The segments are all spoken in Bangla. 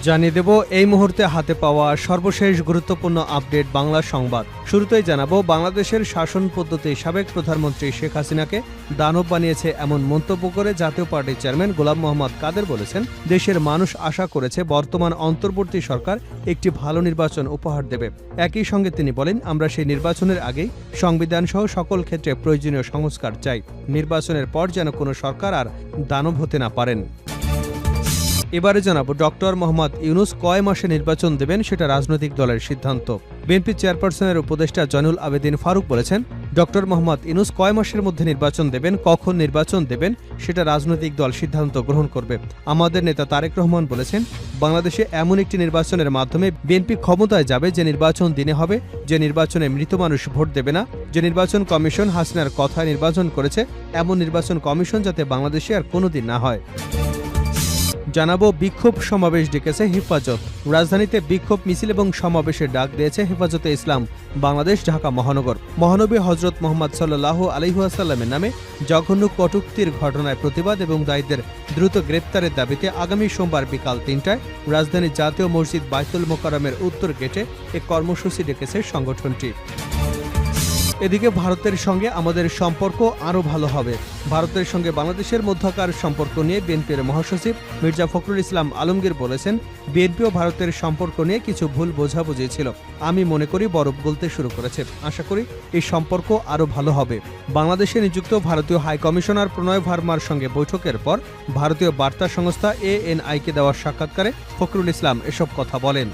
জানিয়ে দেব এই মুহূর্তে হাতে পাওয়া সর্বশেষ গুরুত্বপূর্ণ আপডেট বাংলা সংবাদ। শুরুতেই জানাবো, বাংলাদেশের শাসন পদ্ধতি সাবেক প্রধানমন্ত্রী শেখ হাসিনাকে দানব বানিয়েছে এমন মন্তব্য করে জাতীয় পার্টির চেয়ারম্যান গোলাম মোহাম্মদ কাদের বলেছেন, দেশের মানুষ আশা করেছে বর্তমান অন্তর্বর্তী সরকার একটি ভালো নির্বাচন উপহার দেবে। একই সঙ্গে তিনি বলেন, আমরা সেই নির্বাচনের আগেই সংবিধান সহ সকল ক্ষেত্রে প্রয়োজনীয় সংস্কার চাই। নির্বাচনের পর যেন কোনো সরকার আর দানব হতে না পারেন। এবারে জানাবো, ডক্টর মোহাম্মদ ইউনূস কয় মাসে নির্বাচন দেবেন সেটা রাজনৈতিক দলের সিদ্ধান্ত। বিএনপি চেয়ারপারসনের উপদেষ্টা জয়নুল আবেদিন ফারুক বলেছেন, ডক্টর মোহাম্মদ ইউনূস কয় মাসের মধ্যে নির্বাচন দেবেন, কখন নির্বাচন দেবেন সেটা রাজনৈতিক দল সিদ্ধান্ত গ্রহণ করবে। আমাদের নেতা তারেক রহমান বলেছেন, বাংলাদেশে এমন একটি নির্বাচনের মাধ্যমে বিএনপি ক্ষমতায় যাবে যে নির্বাচন দিনে হবে, যে নির্বাচনে মৃত মানুষ ভোট দেবে না, যে নির্বাচন কমিশন হাসিনার কথায় নির্বাচন করেছে এমন নির্বাচন কমিশন যাতে বাংলাদেশে আর কোনোদিন না হয়। জানাবো, বিক্ষোভ সমাবেশ ডেকেছে হেফাজত। রাজধানীতে বিক্ষোভ মিছিল এবং সমাবেশের ডাক দিয়েছে হেফাজতে ইসলাম বাংলাদেশ ঢাকা মহানগর। মহানবী হজরত মোহাম্মদ সাল্লাল্লাহু আলাইহি ওয়াসাল্লামের নামে জঘন্য কটূক্তির ঘটনায় প্রতিবাদ এবং দায়ীদের দ্রুত গ্রেপ্তারের দাবিতে আগামী সোমবার বিকাল ৩টায় রাজধানীর জাতীয় মসজিদ বায়তুল মোকাররমের উত্তর গেটে এক কর্মসূচি ডেকেছে সংগঠনটি। এদিকে ভারতের সঙ্গে আমাদের সম্পর্ক আরও ভালো হবে। ভারতের সঙ্গে বাংলাদেশের মধ্যকার সম্পর্ক নিয়ে বিএনপির মহাসচিব মির্জা ফখরুল ইসলাম আলমগীর বলেছেন, বিএনপি ও ভারতের সম্পর্ক নিয়ে কিছু ভুল বোঝাবুঝি ছিল। আমি মনে করি বরফ গলতে শুরু করেছে। আশা করি এই সম্পর্ক আরও ভালো হবে। বাংলাদেশে নিযুক্ত ভারতীয় হাই কমিশনার প্রণয় ভার্মার সঙ্গে বৈঠকের পর ভারতীয় বার্তা সংস্থা ANI-কে দেওয়া সাক্ষাৎকারে ফখরুল ইসলাম এসব কথা বলেন।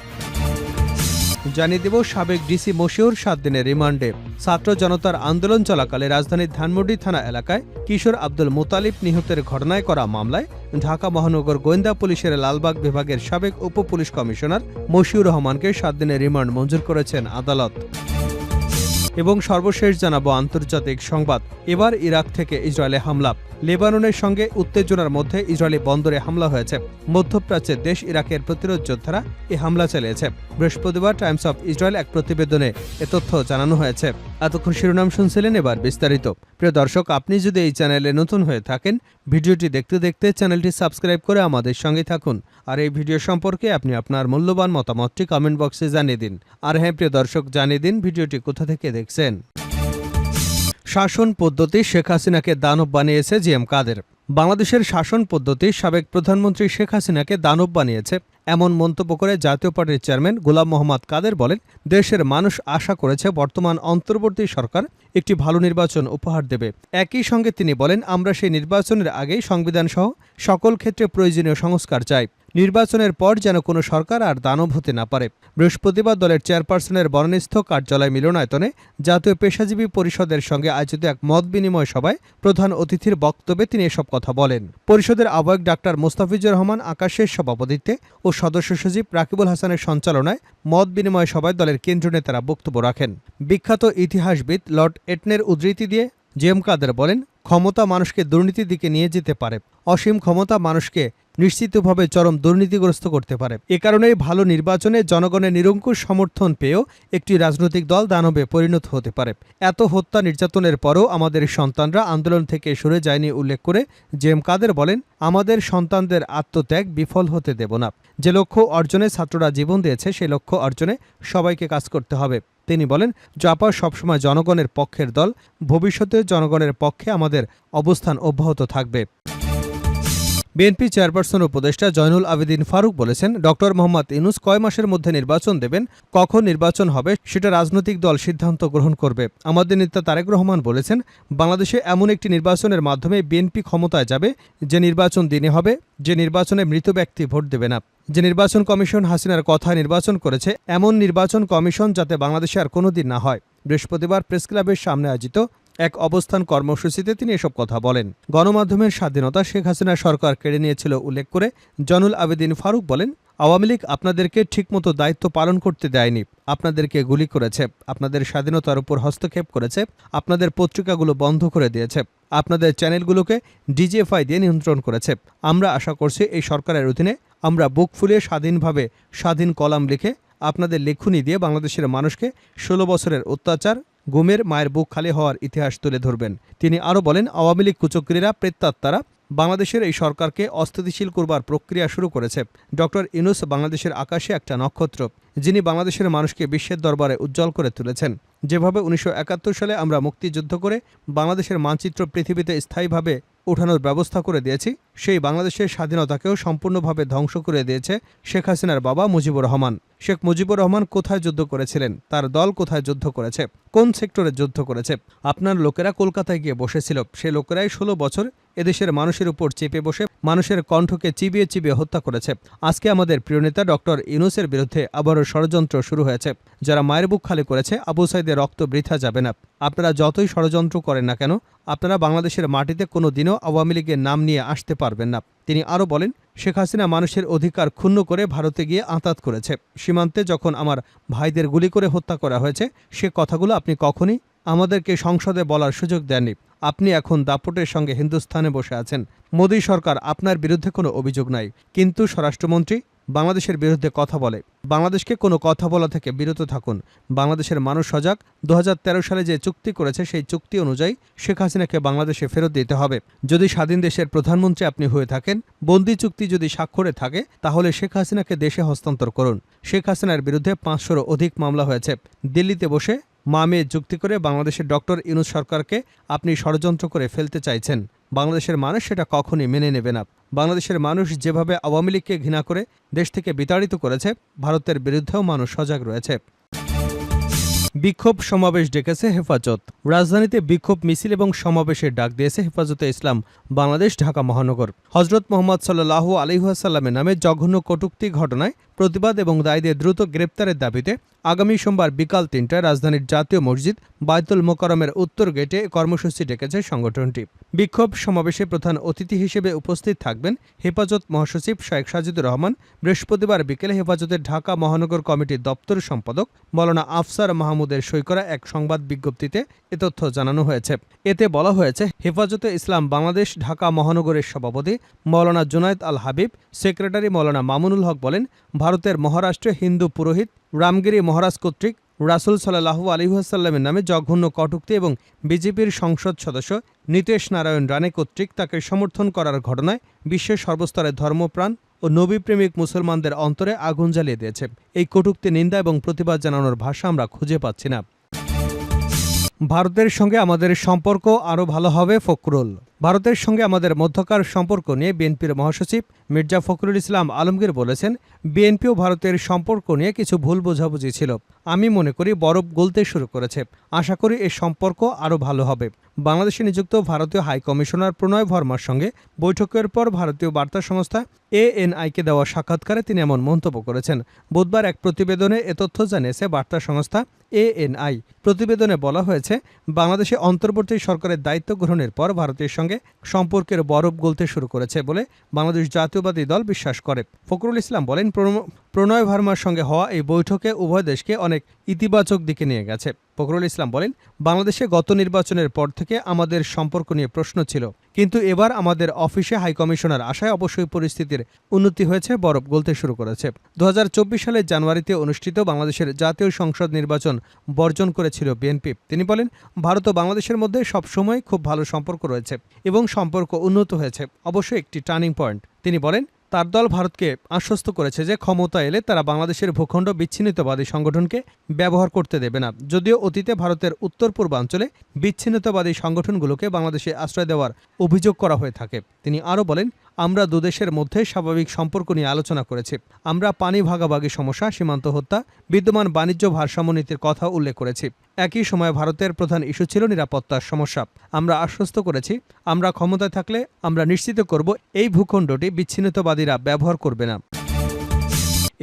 জানিয়ে দেব, সাবেক ডিসি মশিউর 7 দিনের রিমান্ডে। ছাত্র জনতার আন্দোলন চলাকালে রাজধানীর ধানমন্ডি থানা এলাকায় কিশোর আব্দুল মোতালিব নিহতের ঘটনায় করা মামলায় ঢাকা মহানগর গোয়েন্দা পুলিশের লালবাগ বিভাগের সাবেক উপ পুলিশ কমিশনার মশিউর রহমানকে 7 দিনের রিমান্ড মঞ্জুর করেছেন আদালত। এবং সর্বশেষ জানাবো আন্তর্জাতিক সংবাদ। এবার ইরাক থেকে ইসরায়েলে হামলা। লেবাননের সঙ্গে উত্তেজনার মধ্যে ইসরায়েলি বন্দরে হামলা হয়েছে। মধ্যপ্রাচ্যের দেশ ইরাকের প্রতিরোধ যোদ্ধারা এই হামলা চালিয়েছে। বৃহস্পতিবার টাইমস অফ ইসরায়েল এক প্রতিবেদনে এ তথ্য জানানো হয়েছে। এতক্ষণ শিরোনাম শুনছিলেন, এবার বিস্তারিত। প্রিয় দর্শক, আপনি যদি এই চ্যানেলে নতুন হয়ে থাকেন, ভিডিওটি দেখতে দেখতে চ্যানেলটি সাবস্ক্রাইব করে আমাদের সঙ্গে থাকুন। আর এই ভিডিও সম্পর্কে আপনি আপনার মূল্যবান মতামতটি কমেন্ট বক্সে জানিয়ে দিন। আর হ্যাঁ প্রিয় দর্শক, জানিয়ে দিন ভিডিওটি কোথা থেকে দেখছেন। শাসন পদ্ধতি শেখ হাসিনাকে দানব বানিয়েছে জিএম কাদের। বাংলাদেশের শাসন পদ্ধতি সাবেক প্রধানমন্ত্রী শেখ হাসিনাকে দানব বানিয়েছে এমন মন্তব্য করে জাতীয় পার্টির চেয়ারম্যান গোলাম মোহাম্মদ কাদের বলেন, দেশের মানুষ আশা করেছে বর্তমান অন্তর্বর্তী সরকার একটি ভালো নির্বাচন উপহার দেবে। একই সঙ্গে তিনি বলেন, আমরা সেই নির্বাচনের আগেই সংবিধান সহ সকল ক্ষেত্রে প্রয়োজনীয় সংস্কার চাই। নির্বাচনের পর যেন কোনো সরকার আর দানব হতে না পারে। বৃহস্পতিবার দলের চেয়ারপারসনের বর্ণস্থ কার্যালয় মিলনায়তনে জাতীয় পেশাজীবী পরিষদের সঙ্গে আয়োজিত এক মত বিনিময় সভায় প্রধান অতিথির বক্তব্যে তিনি এসব কথা বলেন। পরিষদের আহ্বায়ক ডাক্তার মোস্তাফিজুর রহমান আকাশের সভাপতিত্বে ও সদস্য সচিব রাকিবুল হাসানের সঞ্চালনায় মত বিনিময় সভায় দলের কেন্দ্রীয় নেতারা বক্তব্য রাখেন। বিখ্যাত ইতিহাসবিদ লর্ড এটনের উদ্ধৃতি দিয়ে জিএম কাদের বলেন, ক্ষমতা মানুষকে দুর্নীতির দিকে নিয়ে যেতে পারে। অসীম ক্ষমতা মানুষকে নিশ্চিতভাবে চরম দুর্নীতিগ্রস্ত করতে পারে। এ কারণেই ভালো নির্বাচনে জনগণের নিরঙ্কুশ সমর্থন পেয়েও একটি রাজনৈতিক দল দানবে পরিণত হতে পারে। এত হত্যা নির্যাতনের পরও আমাদের সন্তানরা আন্দোলন থেকে সরে যায়নি উল্লেখ করে জিএম কাদের বলেন, আমাদের সন্তানদের আত্মত্যাগ বিফল হতে দেব না। যে লক্ষ্য অর্জনে ছাত্ররা জীবন দিয়েছে সেই লক্ষ্য অর্জনে সবাইকে কাজ করতে হবে। তিনি বলেন, জাপা সবসময় জনগণের পক্ষের দল, ভবিষ্যতে জনগণের পক্ষে আমাদের অবস্থান অব্যাহত থাকবে। বিএনপি চেয়ারপারসন উপদেষ্টা জয়নুল আবেদিন ফারুক বলেছেন, ডক্টর মোহাম্মদ ইউনূস কয় মাসের মধ্যে নির্বাচন দেবেন, কখন নির্বাচন হবে সেটা রাজনৈতিক দল সিদ্ধান্ত গ্রহণ করবে। আমাদের নেতা তারেক রহমান বলেছেন, বাংলাদেশে এমন একটি নির্বাচনের মাধ্যমে বিএনপি ক্ষমতায় যাবে যে নির্বাচন দিনে হবে, যে নির্বাচনে মৃত ব্যক্তি ভোট দেবে না, যে নির্বাচন কমিশন হাসিনার কথায় নির্বাচন করেছে এমন নির্বাচন কমিশন যাতে বাংলাদেশে আর কোনোদিন না হয়। বৃহস্পতিবার প্রেসক্লাবের সামনে আয়োজিত এক অবস্থান কর্মসূচিতে তিনি এসব কথা বলেন। গণমাধ্যমের স্বাধীনতা শেখ হাসিনা সরকার কেড়ে নিয়েছিল উল্লেখ করে জয়নুল আবেদিন ফারুক বলেন, আওয়ামী লীগ আপনাদেরকে ঠিকমতো দায়িত্ব পালন করতে দেয়নি, আপনাদেরকে গুলি করেছে, আপনাদের স্বাধীনতার উপর হস্তক্ষেপ করেছে, আপনাদের পত্রিকাগুলো বন্ধ করে দিয়েছে, আপনাদের চ্যানেলগুলোকে ডিজিএফআই দিয়ে নিয়ন্ত্রণ করেছে। আমরা আশা করছি এই সরকারের অধীনে আমরা বুক ফুলিয়ে স্বাধীনভাবে স্বাধীন কলাম লিখে আপনাদের লেখনী দিয়ে বাংলাদেশের মানুষকে 16 বছরের অত্যাচার, গুমের মায়ের বুক খালি হওয়ার ইতিহাস তুলে ধরবেন। তিনি আরও বলেন, আওয়ামী লীগ কুচক্রীরা, প্রেতাত্মারা বাংলাদেশের এই সরকারকে অস্থিতিশীল করবার প্রক্রিয়া শুরু করেছে। ডক্টর ইউনূস বাংলাদেশের আকাশে একটা নক্ষত্র, যিনি বাংলাদেশের মানুষকে বিশ্বের দরবারে উজ্জ্বল করে তুলেছেন। যেভাবে ১৯৭১ সালে আমরা মুক্তিযুদ্ধ করে বাংলাদেশের মানচিত্র পৃথিবীতে স্থায়ীভাবে ওঠানোর ব্যবস্থা করে দিয়েছি, সেই বাংলাদেশের স্বাধীনতাকেও সম্পূর্ণভাবে ধ্বংস করে দিয়েছে শেখ হাসিনার বাবা মুজিবুর রহমান। শেখ মুজিবুর রহমান কোথায় যুদ্ধ করেছিলেন, তার দল কোথায় যুদ্ধ করেছে, কোন সেক্টরে যুদ্ধ করেছে? আপনার লোকেরা কলকাতায় গিয়ে বসেছিল, সে লোকেরাই ১৬ বছর এদেশের মানুষের উপর চেপে বসে মানুষের কণ্ঠকে চিবিয়ে চিবিয়ে হত্যা করেছে। আজকে আমাদের প্রিয় নেতা ডক্টর ইউনূসের বিরুদ্ধে আবারও ষড়যন্ত্র শুরু হয়েছে। যারা মায়ের বুক খালি করেছে, আবু সাইদের রক্ত বৃথা যাবে না। আপনারা যতই ষড়যন্ত্র করেন না কেন, আপনারা বাংলাদেশের মাটিতে কোনো দিনও আওয়ামী লীগের নাম নিয়ে আসতে পারবেন না। তিনি আরও বলেন, শেখ হাসিনা মানুষের অধিকার ক্ষুণ্ণ করে ভারতে গিয়ে আঁতাত করেছে। সীমান্তে যখন আমার ভাইদের গুলি করে হত্যা করা হয়েছে, সে কথাগুলো আপনি কখনই আমাদেরকে সংসদে বলার সুযোগ দেননি। আপনি এখন দাপটের সঙ্গে হিন্দুস্থানে বসে আছেন। মোদী সরকার আপনার বিরুদ্ধে কোনো অভিযোগ নাই, কিন্তু স্বরাষ্ট্রমন্ত্রী বাংলাদেশের বিরুদ্ধে কথা বলে। বাংলাদেশকে কোনো কথা বলা থেকে বিরত থাকুন। বাংলাদেশের মানুষ সজাগ। ২০১৩ সালে যে চুক্তি করেছে, সেই চুক্তি অনুযায়ী শেখ হাসিনাকে বাংলাদেশে ফেরত দিতে হবে। যদি স্বাধীন দেশের প্রধানমন্ত্রী আপনি হয়ে থাকেন, বন্দি চুক্তি যদি স্বাক্ষরে থাকে, তাহলে শেখ হাসিনাকে দেশে হস্তান্তর করুন। শেখ হাসিনার বিরুদ্ধে ৫০০রও অধিক মামলা হয়েছে। দিল্লিতে বসে মা মেয়ে যুক্তি করে বাংলাদেশের ডক্টর ইউনূস সরকারকে আপনি ষড়যন্ত্র করে ফেলতে চাইছেন। বাংলাদেশের মানুষ সেটা কখনই মেনে নেবে না। বাংলাদেশের মানুষ যেভাবে আওয়ামী লীগকে ঘৃণা করে দেশ থেকে বিতাড়িত করেছে, ভারতের বিরুদ্ধেও মানুষ সজাগ রয়েছে। বিক্ষোভ সমাবেশ ডেকেছে হেফাজত। রাজধানীতে বিক্ষোভ মিছিল এবং সমাবেশের ডাক দিয়েছে হেফাজতে ইসলাম বাংলাদেশ ঢাকা মহানগর। হজরত মোহাম্মদ সাল্লাল্লাহু আলাইহি ওয়াসাল্লামের নামে জঘন্য কটূক্তি ঘটনায় প্রতিবাদ এবং দায়ীদের দ্রুত গ্রেপ্তারের দাবিতে আগামী সোমবার বিকাল ৩টায় রাজধানীর জাতীয় মসজিদ বায়তুল মোকাররমের উত্তর গেটে কর্মসূচি ডেকেছে সংগঠনটি। বিক্ষোভ সমাবেশে প্রধান অতিথি হিসেবে উপস্থিত থাকবেন হেফাজত মহাসচিব শেখ সাজিদুর রহমান। বৃহস্পতিবার বিকেলে হেফাজতের ঢাকা মহানগর কমিটির দপ্তর সম্পাদক মৌলানা আফসার মাহমুদের সই করা এক সংবাদ বিজ্ঞপ্তিতে এ তথ্য জানানো হয়েছে। এতে বলা হয়েছে, হেফাজতে ইসলাম বাংলাদেশ ঢাকা মহানগরের সভাপতি মৌলানা জুনায়েদ আল হাবিব, সেক্রেটারি মৌলানা মামুনুল হক বলেন, ভারতের মহারাষ্ট্রে হিন্দু পুরোহিত রামগিরি মহারাজ কর্তৃক রাসূল সাল্লাল্লাহু আলাইহি ওয়াসাল্লামের নামে জঘন্য কটূক্তি এবং বিজেপির সংসদ সদস্য নীতেশ নারায়ণ রানে কর্তৃক তাকে সমর্থন করার ঘটনায় বিশ্বের সর্বস্তরের ধর্মপ্রাণ ও নবীপ্রেমিক মুসলমানদের অন্তরে আগুন জ্বালিয়ে দিয়েছে। এই কটূক্তি নিন্দা এবং প্রতিবাদ জানানোর ভাষা আমরা খুঁজে পাচ্ছি না। ভারতের সঙ্গে আমাদের সম্পর্ক আরও ভালো হবে, ফখরুল। ভারতের সঙ্গে আমাদের মধ্যকার সম্পর্ক নিয়ে বিএনপির মহাসচিব মির্জা ফখরুল ইসলাম আলমগীর বলেছেন, বিএনপি ও ভারতের সম্পর্ক নিয়ে কিছু ভুল বোঝাবুঝি ছিল। আমি মনে করি বরফ গলতে শুরু করেছে। আশা করি এই সম্পর্ক আরও ভালো হবে। বাংলাদেশে নিযুক্ত ভারতীয় হাই কমিশনার প্রণয় ভার্মার সঙ্গে বৈঠকের পর ভারতীয় বার্তা সংস্থা এএনআইকে দেওয়া সাক্ষাৎকারে তিনি এমন মন্তব্য করেছেন। বুধবার এক প্রতিবেদনে এ তথ্য জানিয়েছে বার্তা সংস্থা এএনআই। প্রতিবেদনে বলা হয়েছে, বাংলাদেশে অন্তর্বর্তী সরকারের দায়িত্ব গ্রহণের পর ভারতের সঙ্গে সম্পর্কের বরফ গলতে শুরু করেছে বলে বাংলাদেশ জাতীয়বাদী দল বিশ্বাস করে। ফখরুল ইসলাম বলেন, প্রণয় ভার্মার সঙ্গে হওয়া এই বৈঠকে উভয় দেশকে অনেক ইতিবাচক দিকে নিয়ে গেছে। ফখরুল ইসলাম বলেন, বাংলাদেশে গত নির্বাচনের পর থেকে আমাদের সম্পর্ক নিয়ে প্রশ্ন ছিল, কিন্তু এবার আমাদের অফিসে হাইকমিশনার আসায় অবশ্যই পরিস্থিতির উন্নতি হয়েছে, বরফ গলতে শুরু করেছে। ২০২৪ সালের জানুয়ারিতে অনুষ্ঠিত বাংলাদেশের জাতীয় সংসদ নির্বাচন বর্জন করেছিল বিএনপি। তিনি বলেন, ভারত ও বাংলাদেশের মধ্যে সবসময় খুব ভালো সম্পর্ক রয়েছে এবং সম্পর্ক উন্নত হয়েছে, অবশ্যই একটি টার্নিং পয়েন্ট। তিনি বলেন, তার দল ভারতকে আশ্বস্ত করেছে যে ক্ষমতা এলে তারা বাংলাদেশের ভূখণ্ড বিচ্ছিন্নতাবাদী সংগঠনকে ব্যবহার করতে দেবে না। যদিও অতীতে ভারতের উত্তর পূর্বাঞ্চলে বিচ্ছিন্নতাবাদী সংগঠনগুলোকে বাংলাদেশে আশ্রয় দেওয়ার অভিযোগ করা হয়ে থাকে। তিনি আরও বলেন, আমরা দুদেশের মধ্যে স্বাভাবিক সম্পর্ক নিয়ে আলোচনা করেছি। আমরা পানি ভাগাভাগি সমস্যা, সীমান্ত হত্যা, বিদ্যমান বাণিজ্য ভারসাম্য নীতির কথা উল্লেখ করেছি। একই সময়ে ভারতের প্রধান ইস্যু ছিল নিরাপত্তার সমস্যা। আমরা আশ্বস্ত করেছি, আমরা ক্ষমতায় থাকলে আমরা নিশ্চিত করব এই ভূখণ্ডটি বিচ্ছিন্নতাবাদীরা ব্যবহার করবে না।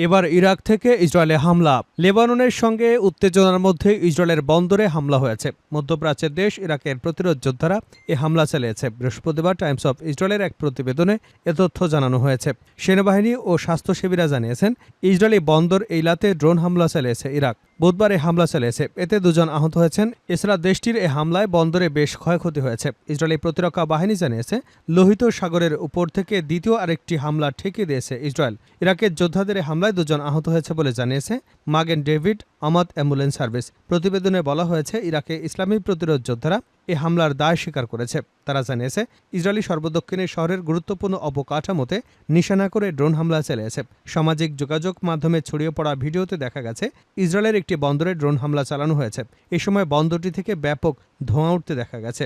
এবার ইরাক থেকে ইসরায়েলে হামলা। লেবাননের সঙ্গে উত্তেজনার মধ্যে ইসরায়েলের বন্দরে হামলা হয়েছে। মধ্যপ্রাচ্যের দেশ ইরাকের প্রতিরোধ যোদ্ধারা এ হামলা চালিয়েছে। বৃহস্পতিবার টাইমস অফ ইসরায়েলের এক প্রতিবেদনে এ তথ্য জানানো হয়েছে। সেনাবাহিনী ও স্বাস্থ্যসেবীরা জানিয়েছেন, ইসরায়েলি বন্দর এইলাতে ড্রোন হামলা চালিয়েছে ইরাক। বুধবার এ হামলা চালিয়েছে, এতে 2 জন আহত হয়েছেন। এছাড়া দেশটির এ হামলায় বন্দরে বেশ ক্ষয়ক্ষতি হয়েছে। ইসরায়েলি প্রতিরক্ষা বাহিনী জানিয়েছে, লোহিত সাগরের উপর থেকে দ্বিতীয় আরেকটি হামলা ঠেকিয়ে দিয়েছে ইসরায়েল। ইরাকের যোদ্ধাদের হামলায় 2 জন আহত হয়েছে বলে জানিয়েছে মাগেন ডেভিড আমাদ অ্যাম্বুলেন্স সার্ভিস। প্রতিবেদনে বলা হয়েছে, ইরাকে ইসলামী প্রতিরোধ যোদ্ধারা এ হামলার দায় স্বীকার করেছে। তারা জানিয়েছে, ইসরায়েলি সর্বদক্ষিণে শহরের গুরুত্বপূর্ণ অবকাঠামোতে নিশানা করে ড্রোন হামলা চালিয়েছে। সামাজিক যোগাযোগ মাধ্যমে ছড়িয়ে পড়া ভিডিওতে দেখা গেছে, ইসরায়েলের একটি বন্দরে ড্রোন হামলা চালানো হয়েছে। এ সময় বন্দরটি থেকে ব্যাপক ধোঁয়া উঠতে দেখা গেছে।